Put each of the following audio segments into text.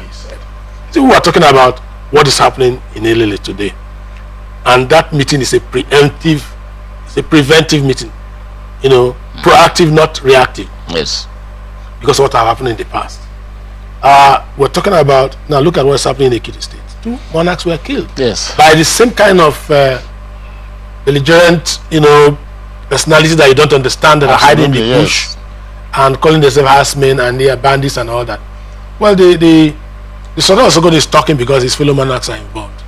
he said. See, we are talking about what is happening in Ilele today, and that meeting is a preventive meeting. Proactive, not reactive. Yes. Because of what happened in the past. We're talking about now. Look at what's happening in Ekiti State. 2 monarchs were killed. Yes. By the same kind of belligerent, personality that you don't understand, that Absolutely, are hiding in the bush and calling themselves herdsmen and they are bandits and all that. Well, the Sultan of Sokoto is talking because his fellow monarchs are involved.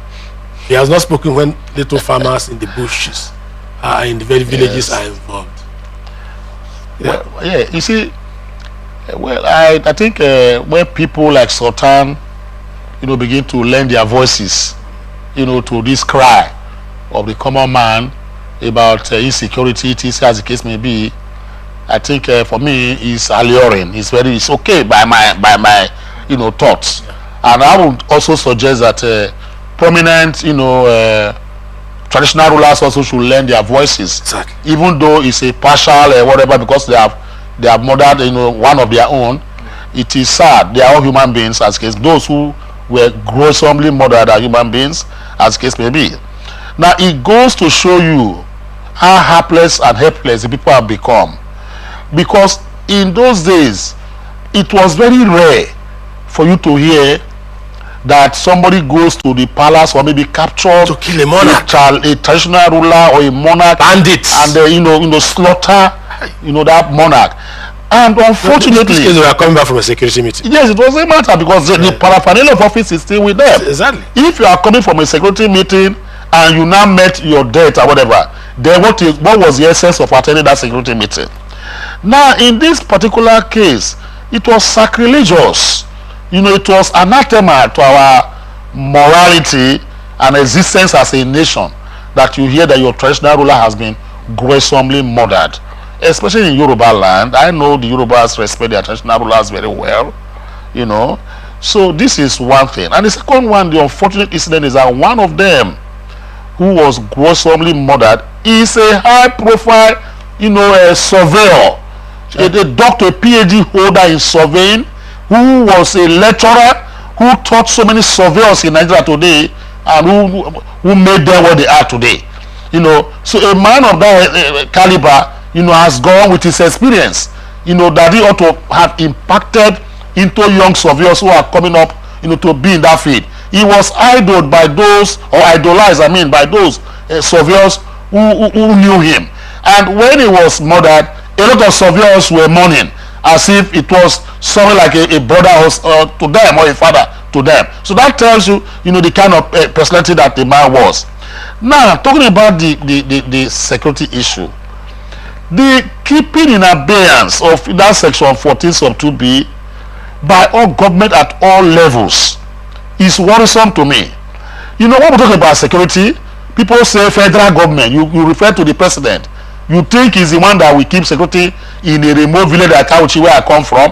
He has not spoken when little farmers in the bushes, in the very villages are involved. Yeah. Well, you see, I think when people like Sultan, begin to lend their voices, to this cry of the common man about insecurity, as the case may be, I think for me it's alluring. It's okay by my thoughts. And I would also suggest that prominent traditional rulers also should lend their voices. Exactly. Even though it's a partial whatever, because they have murdered one of their own. It is sad. They are all human beings, as case. Those who were gruesomely murdered are human beings, as case may be. Now it goes to show you how helpless and helpless the people have become, because in those days it was very rare for you to hear that somebody goes to the palace or maybe captured to kill a monarch, a traditional ruler or a monarch, bandits, and slaughter that monarch. And unfortunately, they were coming back from a security meeting. Yes, it was a matter because the paraphernalia of office is still with them. Exactly. If you are coming from a security meeting and you now met your death or whatever, then what was the essence of attending that security meeting? Now, in this particular case, it was sacrilegious. It was anathema to our morality and existence as a nation that you hear that your traditional ruler has been gruesomely murdered. Especially in Yoruba land. I know the Yorubas respect their traditional rulers very well, So this is one thing. And the second one, the unfortunate incident is that one of them who was gruesomely murdered is a high-profile, surveyor, a doctor, a PhD holder in surveying, who was a lecturer, who taught so many surveyors in Nigeria today, and who made them what they are today. So a man of that caliber, has gone with his experience, that he ought to have impacted into young surveyors who are coming up, to be in that field. He was idolized by those, by those surveyors who knew him. And when he was murdered, a lot of surveyors were mourning as if it was something like a brother to them or a father to them. So that tells you, the kind of personality that the man was. Now, talking about the security issue, the keeping in abeyance of that section 14 sub 2b by all government at all levels is worrisome to me. When we talk about security, people say federal government. You refer to the president. You think he's the one that will keep security in a remote village like Kauchi, where I come from?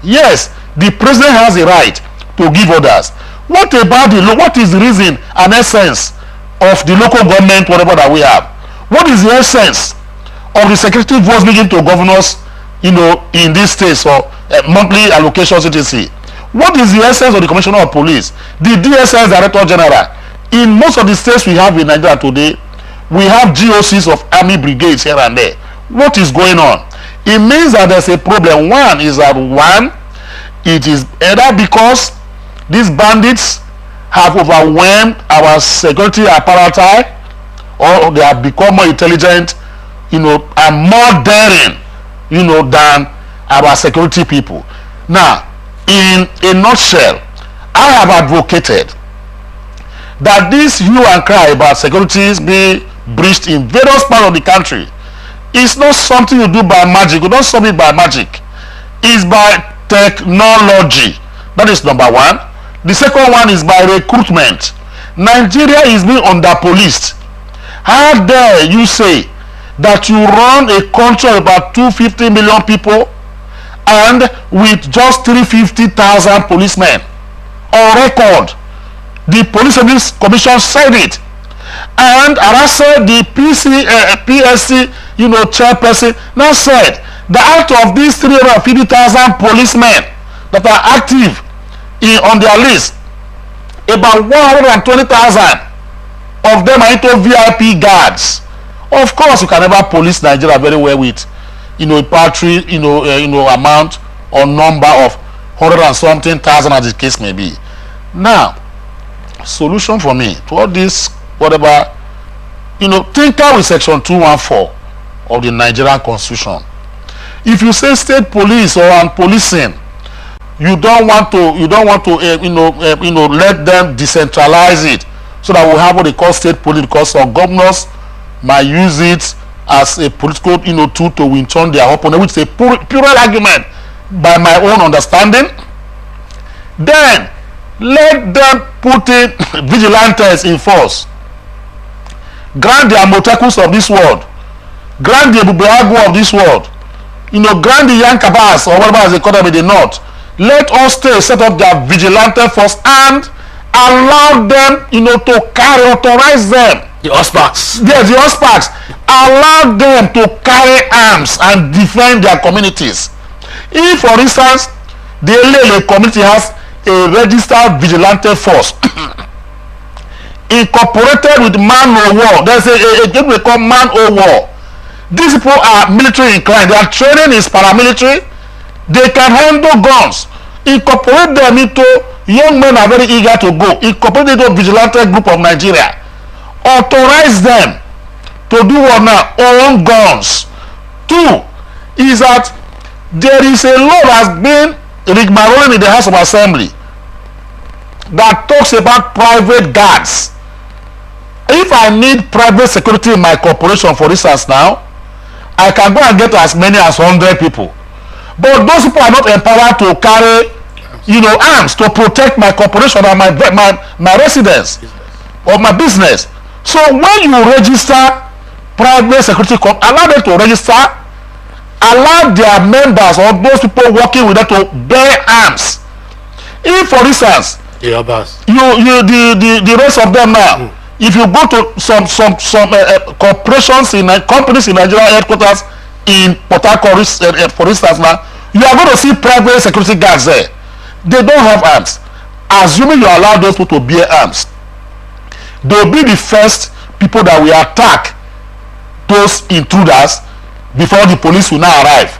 Yes, the president has the right to give orders. What about what is the reason and essence of the local government, whatever that we have? What is the essence of the security votes given to governors, in these states for monthly allocations, etc.? What is the essence of the Commissioner of Police, the DSS Director General? In most of the states we have in Nigeria today, we have GOCs of army brigades here and there. What is going on? It means that there's a problem. One is that it is either because these bandits have overwhelmed our security apparatus, or they have become more intelligent, and more daring, than our security people. Now, in a nutshell, I have advocated that this hue and cry about securities being breached in various parts of the country is not something you do by magic. You don't solve it by magic. It's by technology. That is number one. The second one is by recruitment. Nigeria is being under-policed. How dare you say that you run a country of about 250 million people and with just 350,000 policemen on record? The Police Service Commission said it. And Arasa, the PSC, chairperson, now said that out of these 350,000 policemen that are active on their list, about 120,000 of them are into VIP guards. Of course, you can never police Nigeria very well with, a paltry, amount or number of 100 and something thousand, as the case may be. Now, solution for me to all this, whatever, tinker with section 214 of the Nigerian Constitution. If you say state police or policing, you don't want to let them decentralize it, so that we have what they call state police, because some governors might use it as a political tool to win turn their opponent, which is a pure argument by my own understanding. Then let them put in vigilantes in force. Grant the Amotekus of this world, grant the Bubeagu of this world, grant the Yankabas or whatever as they call them in the north. Let us set up their vigilante force and allow them, to authorize them. The Ospacs. Yes, the Ospacs. Allow them to carry arms and defend their communities. If, for instance, the Elele community has a registered vigilante force incorporated with man o' war, there's a thing we call man o' war. These people are military inclined. Their training is paramilitary. They can handle guns. Incorporate them into, young men are very eager to go. Incorporate into a vigilante group of Nigeria. Authorize them to do what now? Own guns. 2 is that there is a law that has been rigmaroling in the House of Assembly that talks about private guards. If I need private security in my corporation, for instance, now, I can go and get as many as 100 people. But those people are not empowered to carry, arms to protect my corporation and my residence or my business. So when you register private security, allow them to register, allow their members or those people working with them to bear arms. If, for instance, the rest of them now, if you go to some corporations companies in Nigeria headquarters in Port Harcourt, for instance, now, you are going to see private security guards there. They don't have arms. Assuming you allow those people to bear arms, they will be the first people that will attack those intruders before the police will now arrive.